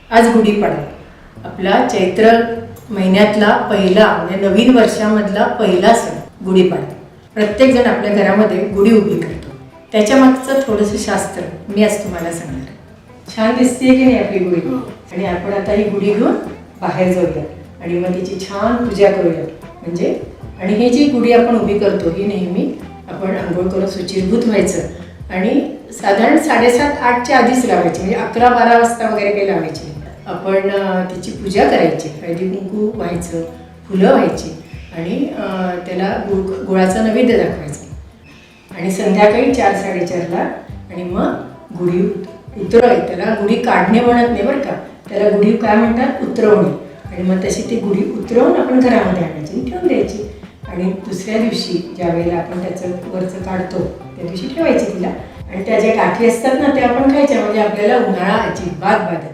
आज गुढीपाडवा आपला चैत्र महिन्यातला पहिला म्हणजे नवीन वर्षामधला पहिला सण गुढीपाडवा. प्रत्येकजण आपल्या घरामध्ये गुढी उभी करतो. त्याच्या मागचं थोडंसं शास्त्र मी आज तुम्हाला सांगणार. छान दिसते की नाही आपली गुढी? आणि आपण आता ही गुढी घेऊन बाहेर जाऊया आणि मग तिची छान पूजा करूया. म्हणजे आणि ही जी गुढी आपण उभी करतो ही नेहमी आपण आंघोळ करून शुचिर्भूत व्हायचं आणि साधारण 7:30-8च्या आधीच लावायची. म्हणजे 11-12 वाजता वगैरे काही लावायची. आपण तिची पूजा करायची, हळदी कुंकू व्हायचं, फुलं व्हायची आणि त्याला गुळाचा नैवेद्य दाखवायचं आणि संध्याकाळी 4-4:30ला आणि मग गुढी उतरवायची. त्याला गुढी काढणे म्हणत नाही बरं का, त्याला गुढी काय म्हणतात, उतरवणे. आणि मग तशी ती गुढी उतरवून आपण घरामध्ये आणायची आणि ठेवून द्यायची. आणि दुसऱ्या दिवशी ज्या वेळेला आपण त्याचं वरचं काढतो त्या दिवशी ठेवायची तिला. आणि त्या ज्या गाठी असतात ना त्या आपण खायच्या. म्हणजे आपल्याला उन्हाळा अजिबात बाधत